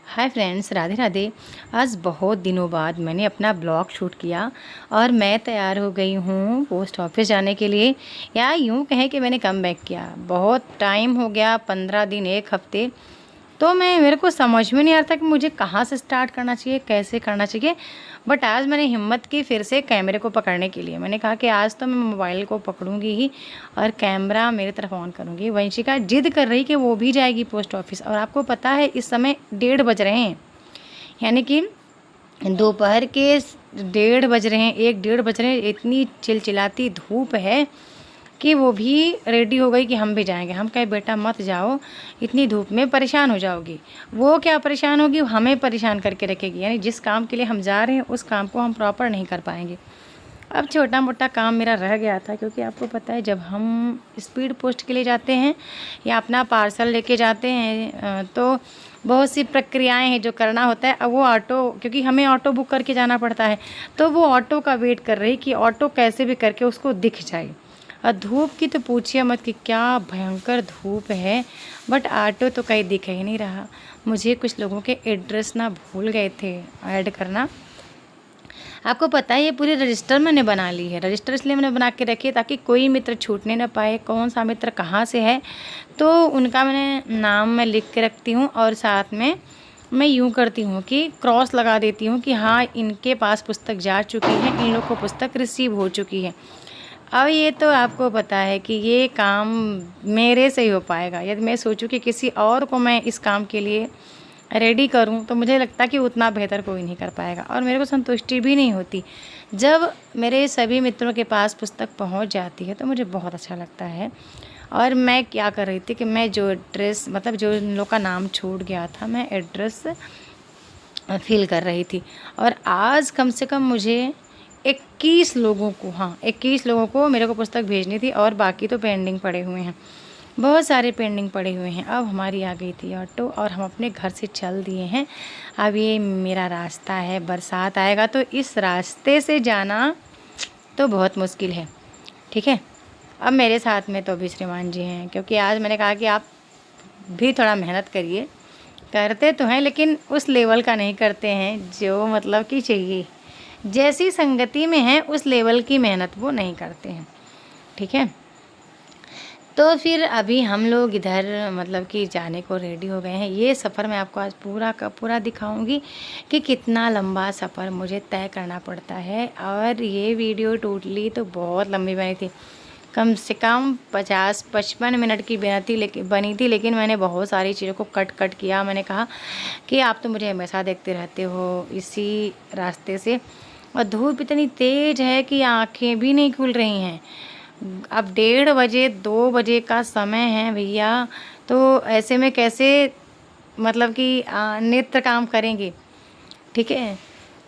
Hi friends, Radhe Radhe. आज बहुत दिनों बाद मैंने अपना ब्लॉग शूट किया और मैं तैयार हो गई हूँ पोस्ट ऑफिस जाने के लिए, या यूँ कहें कि मैंने कम बैक किया। बहुत टाइम हो गया, 15 दिन, एक हफ्ते। तो मेरे को समझ में नहीं आ रहा था कि मुझे कहाँ से स्टार्ट करना चाहिए, कैसे करना चाहिए। बट आज मैंने हिम्मत की फिर से कैमरे को पकड़ने के लिए। मैंने कहा कि आज तो मैं मोबाइल को पकड़ूंगी ही और कैमरा मेरी तरफ ऑन करूंगी। वंशिका जिद कर रही कि वो भी जाएगी पोस्ट ऑफिस, और आपको पता है इस समय 1:30 बज रहे हैं, यानी कि दोपहर के 1:30 बज रहे हैं, 1:30 बज रहे हैं। इतनी चिलचिलाती धूप है कि वो भी रेडी हो गई कि हम भी जाएंगे। हम कहे बेटा मत जाओ, इतनी धूप में परेशान हो जाओगी। वो क्या परेशान होगी, हमें परेशान करके रखेगी। यानी जिस काम के लिए हम जा रहे हैं उस काम को हम प्रॉपर नहीं कर पाएंगे। अब छोटा मोटा काम मेरा रह गया था, क्योंकि आपको पता है जब हम स्पीड पोस्ट के लिए जाते हैं या अपना पार्सल लेके जाते हैं तो बहुत सी प्रक्रियाएं हैं जो करना होता है। अब वो ऑटो, क्योंकि हमें ऑटो बुक करके जाना पड़ता है, तो वो ऑटो का वेट कर रही कि ऑटो कैसे भी करके उसको दिख जाए। और धूप की तो पूछिए मत कि क्या भयंकर धूप है। बट ऑटो तो कहीं दिख ही नहीं रहा। मुझे कुछ लोगों के एड्रेस ना भूल गए थे ऐड करना। आपको पता है ये पूरी रजिस्टर मैंने बना ली है। रजिस्टर इसलिए मैंने बना के रखी है ताकि कोई मित्र छूटने ना पाए, कौन सा मित्र कहाँ से है। तो उनका मैंने नाम मैं लिख के रखती हूँ, और साथ में मैं यूँ करती हूँ कि क्रॉस लगा देती हूँ कि हाँ इनके पास पुस्तक जा चुकी है, इन लोग को पुस्तक रिसीव हो चुकी है। अब ये तो आपको पता है कि ये काम मेरे से ही हो पाएगा। यदि मैं सोचूं कि किसी और को मैं इस काम के लिए रेडी करूं तो मुझे लगता कि उतना बेहतर कोई नहीं कर पाएगा, और मेरे को संतुष्टि भी नहीं होती। जब मेरे सभी मित्रों के पास पुस्तक पहुंच जाती है तो मुझे बहुत अच्छा लगता है। और मैं क्या कर रही थी कि मैं जो एड्रेस, मतलब जो इन लोग का नाम छूट गया था, मैं एड्रेस फिल कर रही थी। और आज कम से कम मुझे 21 लोगों को, हाँ 21 लोगों को मेरे को पुस्तक भेजनी थी, और बाकी तो पेंडिंग पड़े हुए हैं, बहुत सारे पेंडिंग पड़े हुए हैं। अब हमारी आ गई थी ऑटो और हम अपने घर से चल दिए हैं। अब ये मेरा रास्ता है, बरसात आएगा तो इस रास्ते से जाना तो बहुत मुश्किल है। ठीक है, अब मेरे साथ में तो अभी श्रीमान जी हैं, क्योंकि आज मैंने कहा कि आप भी थोड़ा मेहनत करिए। करते तो हैं लेकिन उस लेवल का नहीं करते हैं जो मतलब कि चाहिए। जैसी संगति में है उस लेवल की मेहनत वो नहीं करते हैं। ठीक है, तो फिर अभी हम लोग इधर मतलब कि जाने को रेडी हो गए हैं। ये सफ़र मैं आपको आज पूरा का पूरा दिखाऊंगी कि कितना लंबा सफ़र मुझे तय करना पड़ता है। और ये वीडियो टोटली तो बहुत लंबी बनी थी, कम से कम 50-55 मिनट की बनी थी, लेकिन मैंने बहुत सारी चीज़ों को कट किया। मैंने कहा कि आप तो मुझे हमेशा देखते रहते हो इसी रास्ते से, और धूप इतनी तेज़ है कि आंखें भी नहीं खुल रही हैं। अब 1:30 बजे 2 बजे का समय है भैया, तो ऐसे में कैसे मतलब कि नित्य काम करेंगे। ठीक है,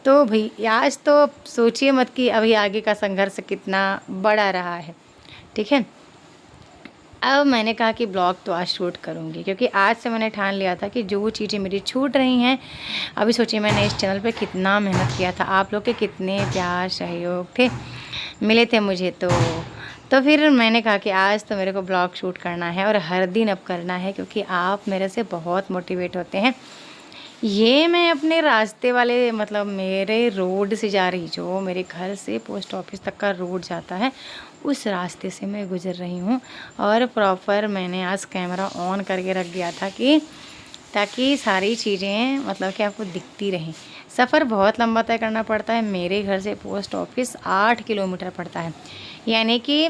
तो भैया आज तो सोचिए मत कि अभी आगे का संघर्ष कितना बड़ा रहा है। ठीक है, अब मैंने कहा कि ब्लॉग तो आज शूट करूँगी, क्योंकि आज से मैंने ठान लिया था कि जो चीज़ें मेरी छूट रही हैं। अभी सोचिए मैंने इस चैनल पे कितना मेहनत किया था, आप लोग के कितने प्यार सहयोग थे मिले थे मुझे। तो फिर मैंने कहा कि आज तो मेरे को ब्लॉग शूट करना है, और हर दिन अब करना है, क्योंकि आप मेरे से बहुत मोटिवेट होते हैं। ये मैं अपने रास्ते वाले, मतलब मेरे रोड से जा रही, जो मेरे घर से पोस्ट ऑफिस तक का रोड जाता है, उस रास्ते से मैं गुज़र रही हूँ। और प्रॉपर मैंने आज कैमरा ऑन करके रख दिया था कि ताकि सारी चीज़ें मतलब कि आपको दिखती रहें। सफ़र बहुत लंबा तय करना पड़ता है। मेरे घर से पोस्ट ऑफिस 8 किलोमीटर पड़ता है, यानी कि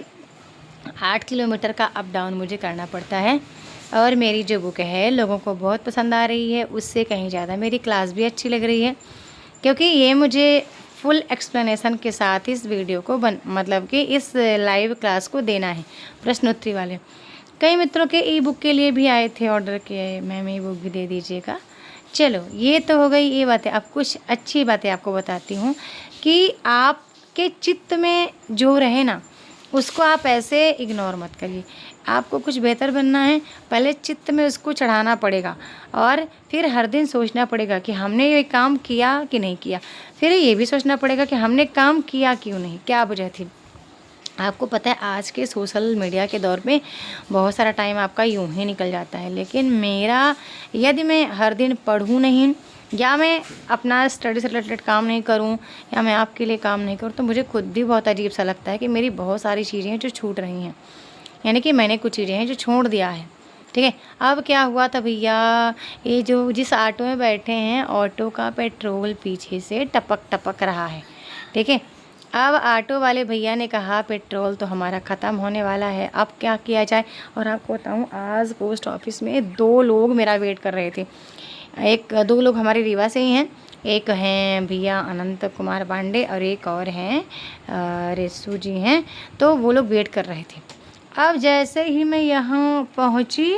8 किलोमीटर का अप डाउन मुझे करना पड़ता है। और मेरी जो बुक है लोगों को बहुत पसंद आ रही है, उससे कहीं ज़्यादा मेरी क्लास भी अच्छी लग रही है, क्योंकि ये मुझे फुल एक्सप्लेनेशन के साथ इस वीडियो को मतलब कि इस लाइव क्लास को देना है, प्रश्नोत्तरी वाले। कई मित्रों के ई बुक के लिए भी आए थे ऑर्डर के, मैम ई बुक भी दे दीजिएगा। चलो ये तो हो गई ये बातें। अब कुछ अच्छी बातें आपको बताती हूँ कि आपके चित्त में जो रहे ना, उसको आप ऐसे इग्नोर मत करिए। आपको कुछ बेहतर बनना है, पहले चित्त में उसको चढ़ाना पड़ेगा, और फिर हर दिन सोचना पड़ेगा कि हमने ये काम किया कि नहीं किया। फिर ये भी सोचना पड़ेगा कि हमने काम किया क्यों नहीं, क्या वजह थी। आपको पता है आज के सोशल मीडिया के दौर में बहुत सारा टाइम आपका यूं ही निकल जाता है, लेकिन मेरा यदि मैं हर दिन पढ़ूँ नहीं या मैं अपना स्टडी से रिलेटेड काम नहीं करूं या मैं आपके लिए काम नहीं करूं तो मुझे खुद भी बहुत अजीब सा लगता है कि मेरी बहुत सारी चीज़ें जो छूट रही हैं, यानी कि मैंने कुछ चीज़ें हैं जो छोड़ दिया है। ठीक है, अब क्या हुआ था भैया, ये जो जिस ऑटो में बैठे हैं ऑटो का पेट्रोल पीछे से टपक टपक रहा है। ठीक है, अब ऑटो वाले भैया ने कहा पेट्रोल तो हमारा ख़त्म होने वाला है, अब क्या किया जाए। और आपको बताऊँ आज पोस्ट ऑफिस में 2 लोग मेरा वेट कर रहे थे। 2 लोग हमारे रीवा से ही हैं, एक हैं भैया अनंत कुमार पांडे और एक और हैं रेसू जी हैं, तो वो लोग वेट कर रहे थे। अब जैसे ही मैं यहाँ पहुँची,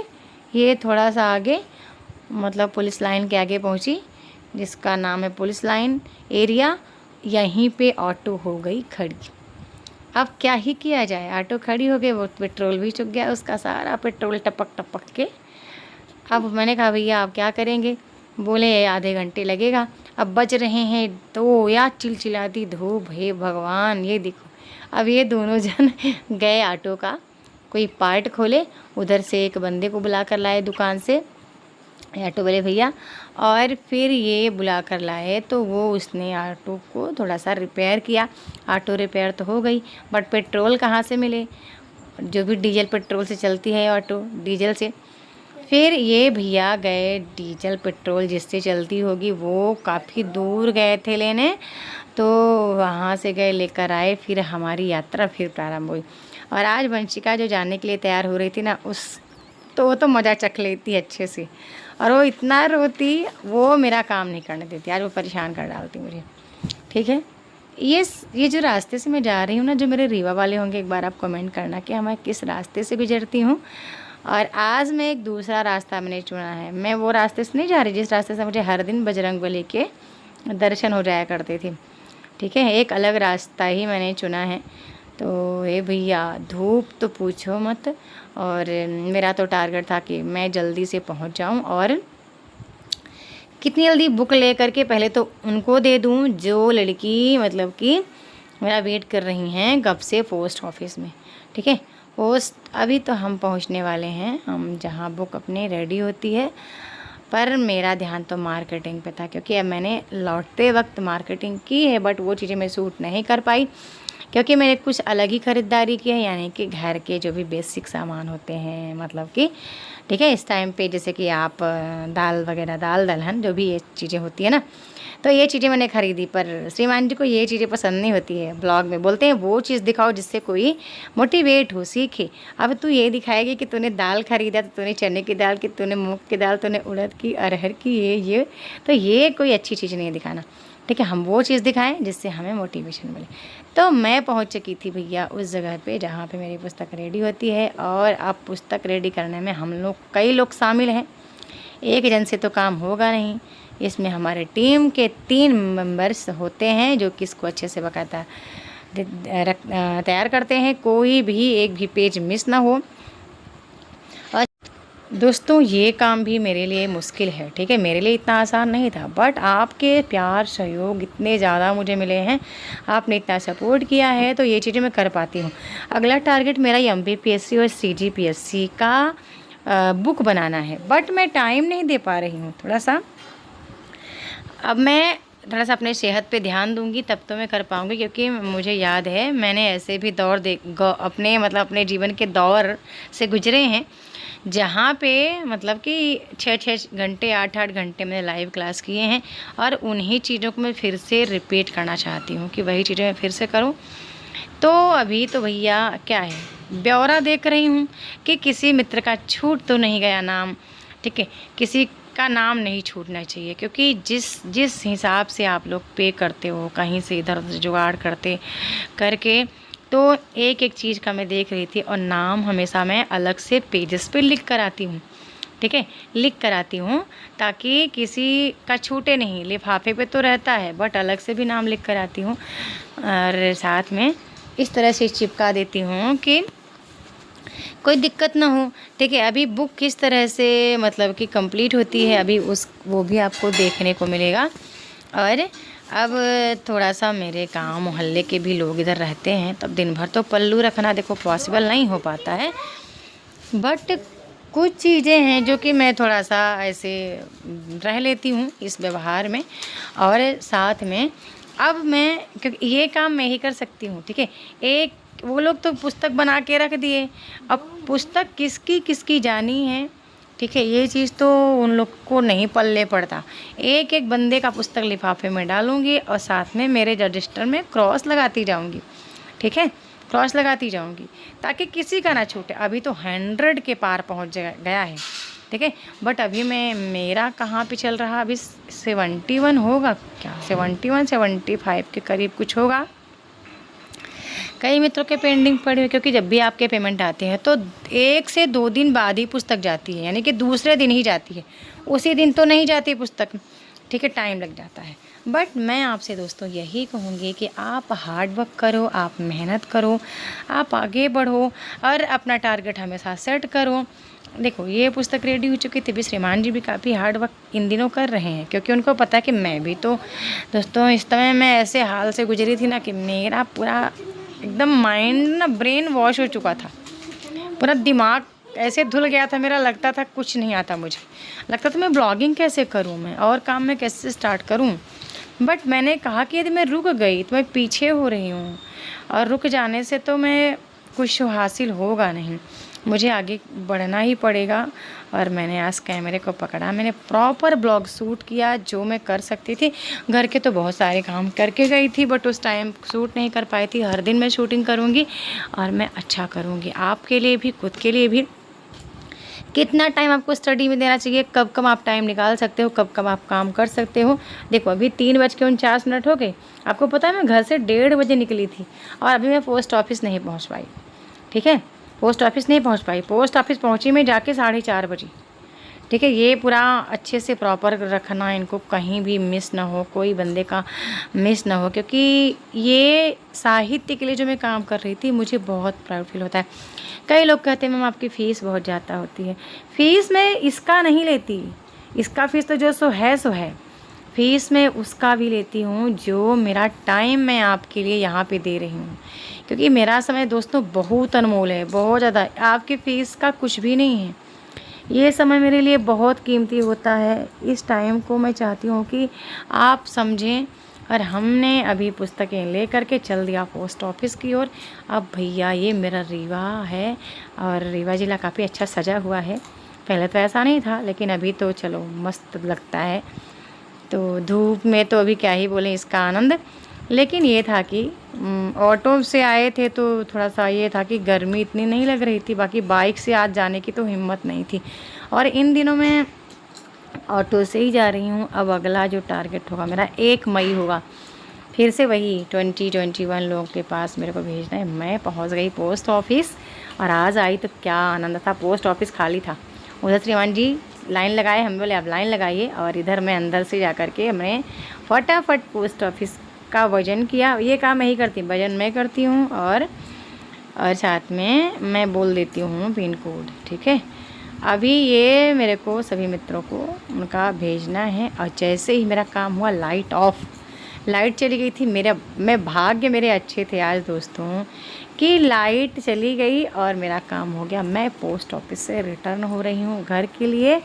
ये थोड़ा सा आगे मतलब पुलिस लाइन के आगे पहुँची, जिसका नाम है पुलिस लाइन एरिया, यहीं पे ऑटो हो गई खड़ी। अब क्या ही किया जाए, ऑटो खड़ी हो गई, वो पेट्रोल भी चुक गया, उसका सारा पेट्रोल टपक टपक के। अब मैंने कहा भैया आप क्या करेंगे, बोले आधे घंटे लगेगा। अब बज रहे हैं 2, या चिलचिलाती धूप, हे भगवान। ये देखो अब ये दोनों जन गए ऑटो का कोई पार्ट खोले, उधर से एक बंदे को बुला कर लाए दुकान से ऑटो वाले भैया, और फिर ये बुला कर लाए तो वो उसने ऑटो को थोड़ा सा रिपेयर किया। ऑटो रिपेयर तो हो गई, बट पेट्रोल कहाँ से मिले, जो भी डीजल पेट्रोल से चलती है ऑटो, डीजल से। फिर ये भैया गए डीजल पेट्रोल जिससे चलती होगी वो काफ़ी दूर गए थे लेने, तो वहाँ से गए लेकर आए। फिर हमारी यात्रा फिर प्रारंभ हुई। और आज वंशिका जो जाने के लिए तैयार हो रही थी ना, वो तो मज़ा चख लेती अच्छे से, और वो इतना रोती, वो मेरा काम नहीं करने देती, आज वो परेशान कर डालती मुझे। ठीक है, ये जो रास्ते से मैं जा रही हूँ ना, जो मेरे रीवा वाले होंगे एक बार आप कमेंट करना कि मैं किस रास्ते से गुजरती हूँ। और आज मैं एक दूसरा रास्ता मैंने चुना है, मैं वो रास्ते से नहीं जा रही जिस रास्ते से मुझे हर दिन बजरंगबली के दर्शन हो जाया करते थे। ठीक है, एक अलग रास्ता ही मैंने चुना है। तो ये भैया धूप तो पूछो मत, और मेरा तो टारगेट था कि मैं जल्दी से पहुंच जाऊं और कितनी जल्दी बुक ले करके पहले तो उनको दे दूं जो लड़की मतलब कि मेरा वेट कर रही हैं कब से पोस्ट ऑफिस में। ठीक है, पोस्ट अभी तो हम पहुंचने वाले हैं, हम जहां बुक अपने रेडी होती है, पर मेरा ध्यान तो मार्केटिंग पे था, क्योंकि अब मैंने लौटते वक्त मार्केटिंग की है, बट वो चीज़ें मैं सूट नहीं कर पाई क्योंकि मैंने कुछ अलग ही ख़रीदारी की है, यानी कि घर के जो भी बेसिक सामान होते हैं, मतलब कि ठीक है इस टाइम पे जैसे कि आप दाल वगैरह, दाल दलहन जो भी ये चीज़ें होती है ना, तो ये चीज़ें मैंने ख़रीदी। पर श्रीमान जी को ये चीज़ें पसंद नहीं होती है, ब्लॉग में बोलते हैं वो चीज़ दिखाओ जिससे कोई मोटिवेट हो, सीखे। अब तू ये दिखाएगी कि तूने दाल ख़रीदा तो तूने चने की दाल की, तूने मूंग की दाल, तूने उड़द की, अरहर की, ये तो ये कोई अच्छी चीज़ नहीं दिखाना। ठीक है, हम वो चीज़ दिखाएं जिससे हमें मोटिवेशन मिले। तो मैं पहुंच चुकी थी भैया उस जगह पे जहाँ पे मेरी पुस्तक रेडी होती है, और अब पुस्तक रेडी करने में हम लोग कई लोग शामिल हैं, एक जन से तो काम होगा नहीं। इसमें हमारे टीम के 3 मेंबर्स होते हैं जो कि इसको अच्छे से बकायदा तैयार करते हैं, कोई भी एक भी पेज मिस ना हो। और दोस्तों ये काम भी मेरे लिए मुश्किल है, ठीक है, मेरे लिए इतना आसान नहीं था, बट आपके प्यार सहयोग इतने ज़्यादा मुझे मिले हैं, आपने इतना सपोर्ट किया है, तो ये चीज़ें मैं कर पाती हूँ। अगला टारगेट मेरा MPPSC और CGPSC का बुक बनाना है, बट मैं टाइम नहीं दे पा रही हूँ थोड़ा सा। अब मैं थोड़ा सा अपने सेहत पे ध्यान दूंगी तब तो मैं कर पाऊँगी, क्योंकि मुझे याद है मैंने ऐसे भी दौर अपने जीवन के दौर से गुजरे हैं जहाँ पे मतलब कि 6-6 घंटे 8-8 घंटे मैंने लाइव क्लास किए हैं, और उन्हीं चीज़ों को मैं फिर से रिपीट करना चाहती हूँ कि वही चीज़ें मैं फिर से करूँ। तो अभी तो भैया क्या है, ब्यौरा देख रही हूँ कि किसी मित्र का छूट तो नहीं गया नाम। ठीक है, किसी का नाम नहीं छूटना चाहिए, क्योंकि जिस हिसाब से आप लोग पे करते हो कहीं से इधर उधर जुगाड़ करके, तो एक एक चीज़ का मैं देख रही थी, और नाम हमेशा मैं अलग से पेजेस पे लिख कर आती हूँ। ठीक है, लिख कर आती हूँ ताकि किसी का छूटे नहीं। लिफाफे पे तो रहता है बट अलग से भी नाम लिख कर आती हूँ, और साथ में इस तरह से चिपका देती हूँ कि कोई दिक्कत ना हो। ठीक है, अभी बुक किस तरह से मतलब कि कंप्लीट होती है अभी वो भी आपको देखने को मिलेगा। और अब थोड़ा सा मेरे गांव मोहल्ले के भी लोग इधर रहते हैं, तब दिन भर तो पल्लू रखना देखो पॉसिबल नहीं हो पाता है, बट कुछ चीज़ें हैं जो कि मैं थोड़ा सा ऐसे रह लेती हूँ इस व्यवहार में। और साथ में अब मैं, क्योंकि ये काम मैं ही कर सकती हूँ, ठीक है। एक वो लोग तो पुस्तक बना के रख दिए, अब पुस्तक किसकी किसकी जानी है, ठीक है, ये चीज़ तो उन लोग को नहीं पल्ले पड़ता। एक एक बंदे का पुस्तक लिफाफे में डालूँगी और साथ में मेरे रजिस्टर में क्रॉस लगाती जाऊँगी, ठीक है, क्रॉस लगाती जाऊँगी ताकि किसी का ना छूटे। अभी तो 100 के पार पहुँच गया है, ठीक है, बट अभी मेरा कहाँ पे चल रहा, अभी 71 होगा क्या, 71 75 के करीब कुछ होगा। कई मित्रों के पेंडिंग पड़े हुए, क्योंकि जब भी आपके पेमेंट आते हैं तो 1 से 2 दिन बाद ही पुस्तक जाती है, यानी कि दूसरे दिन ही जाती है, उसी दिन तो नहीं जाती पुस्तक, ठीक है, टाइम लग जाता है। बट मैं आपसे दोस्तों यही कहूँगी कि आप हार्ड वर्क करो, आप मेहनत करो, आप आगे बढ़ो और अपना टारगेट हमेशा सेट करो। देखो ये पुस्तक रेडी हो चुकी थी, भी श्रीमान जी भी काफ़ी हार्ड वर्क इन दिनों कर रहे हैं, क्योंकि उनको पता है कि मैं भी तो दोस्तों इस समय मैं ऐसे हाल से गुजरी थी ना कि मेरा पूरा एकदम माइंड ना ब्रेन वॉश हो चुका था, पूरा दिमाग ऐसे धुल गया था मेरा, लगता था कुछ नहीं आता मुझे, लगता था मैं ब्लॉगिंग कैसे करूं मैं और काम में कैसे स्टार्ट करूं। बट मैंने कहा कि यदि मैं रुक गई तो मैं पीछे हो रही हूं, और रुक जाने से तो मैं कुछ हासिल होगा नहीं, मुझे आगे बढ़ना ही पड़ेगा। और मैंने आज कैमरे को पकड़ा, मैंने प्रॉपर ब्लॉग शूट किया जो मैं कर सकती थी। घर के तो बहुत सारे काम करके गई थी, बट उस टाइम शूट नहीं कर पाई थी। हर दिन मैं शूटिंग करूँगी और मैं अच्छा करूँगी, आपके लिए भी खुद के लिए भी। कितना टाइम आपको स्टडी में देना चाहिए, कब कब आप टाइम निकाल सकते हो, कब कब आप काम कर सकते हो। देखो अभी 3:49 हो गए, आपको पता है मैं घर से 1:30 बजे निकली थी और अभी मैं पोस्ट ऑफिस नहीं पहुंच पाई, ठीक है, पोस्ट ऑफिस नहीं पहुंच पाई। पोस्ट ऑफिस पहुंची मैं जाके 4:30 बजे, ठीक है। ये पूरा अच्छे से प्रॉपर रखना, इनको कहीं भी मिस ना हो, कोई बंदे का मिस ना हो, क्योंकि ये साहित्य के लिए जो मैं काम कर रही थी मुझे बहुत प्राउड फील होता है। कई लोग कहते हैं मैम आपकी फ़ीस बहुत ज़्यादा होती है, फ़ीस मैं इसका नहीं लेती, इसका फ़ीस तो जो सो है, फ़ीस मैं उसका भी लेती हूँ जो मेरा टाइम मैं आपके लिए यहाँ पे दे रही हूँ, क्योंकि मेरा समय दोस्तों बहुत अनमोल है, बहुत ज़्यादा, आपकी फ़ीस का कुछ भी नहीं है। ये समय मेरे लिए बहुत कीमती होता है, इस टाइम को मैं चाहती हूँ कि आप समझें। और हमने अभी पुस्तकें ले करके चल दिया पोस्ट ऑफिस की ओर। अब भैया ये मेरा रीवा है और रीवा ज़िला काफ़ी अच्छा सजा हुआ है, पहले तो ऐसा नहीं था, लेकिन अभी तो चलो मस्त लगता है। तो धूप में तो अभी क्या ही बोलें इसका आनंद। लेकिन ये था कि ऑटो से आए थे तो थोड़ा सा ये था कि गर्मी इतनी नहीं लग रही थी, बाकी बाइक से आज जाने की तो हिम्मत नहीं थी। और इन दिनों मैं ऑटो से ही जा रही हूँ। अब अगला जो टारगेट होगा मेरा 1 मई होगा, फिर से वही 21 लोगों के पास मेरे को भेजना है। मैं पहुँच गई पोस्ट ऑफिस और आज आई तो क्या आनंद था, पोस्ट ऑफिस खाली था। उधर श्रीमान जी लाइन लगाए, हम बोले आप लाइन लगाइए, और इधर मैं अंदर से जा कर के मैं फटाफट पोस्ट ऑफिस का वजन किया। ये काम मैं ही करती हूँ, वजन मैं करती हूँ और साथ में मैं बोल देती हूँ पिन कोड, ठीक है। अभी ये मेरे को सभी मित्रों को उनका भेजना है। और जैसे ही मेरा काम हुआ लाइट ऑफ, लाइट चली गई थी। भाग्य मेरे अच्छे थे आज दोस्तों कि लाइट चली गई और मेरा काम हो गया। मैं पोस्ट ऑफिस से रिटर्न हो रही हूँ घर के लिए।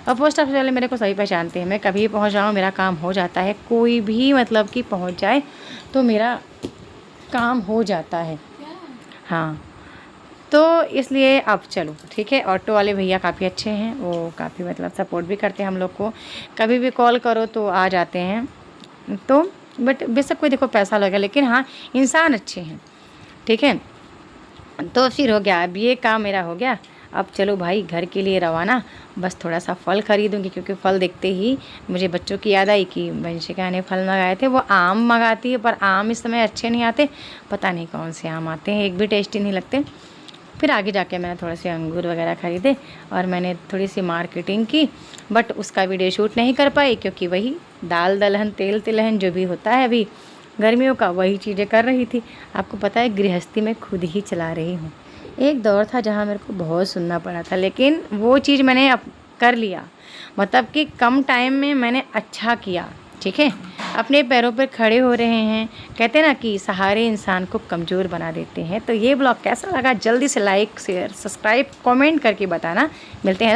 और पोस्ट ऑफिस वाले मेरे को सभी पहचानते हैं, मैं कभी पहुँच जाऊँ मेरा काम हो जाता है, कोई भी मतलब कि पहुँच जाए तो मेरा काम हो जाता है। हाँ, तो इसलिए अब चलो ठीक है। ऑटो वाले भैया काफ़ी अच्छे हैं, वो काफ़ी मतलब सपोर्ट भी करते हैं हम लोग को, कभी भी कॉल करो तो आ जाते हैं। तो बट बेशक कोई देखो पैसा लगा, लेकिन हाँ इंसान अच्छे हैं, ठीक है। तो फिर हो गया, अब ये काम मेरा हो गया। अब चलो भाई घर के लिए रवाना। बस थोड़ा सा फल ख़रीदूँगी, क्योंकि फल देखते ही मुझे बच्चों की याद आई कि वंशिका ने फल मंगाए थे। वो आम मंगाती है, पर आम इस समय अच्छे नहीं आते, पता नहीं कौन से आम आते हैं, एक भी टेस्टी नहीं लगते। फिर आगे जाके मैंने थोड़े से अंगूर वगैरह ख़रीदे और मैंने थोड़ी सी मार्केटिंग की, बट उसका वीडियो शूट नहीं कर पाई, क्योंकि वही दाल दलहन तेल तिलहन जो भी होता है अभी गर्मियों का, वही चीज़ें कर रही थी। आपको पता है गृहस्थी में खुद ही चला रही हूँ। एक दौर था जहाँ मेरे को बहुत सुनना पड़ा था, लेकिन वो चीज़ मैंने अब कर लिया, मतलब कि कम टाइम में मैंने अच्छा किया, ठीक है। अपने पैरों पर खड़े हो रहे हैं। कहते हैं ना कि सहारे इंसान को कमज़ोर बना देते हैं। तो ये ब्लॉग कैसा लगा जल्दी से लाइक शेयर सब्सक्राइब कमेंट करके बताना। मिलते हैं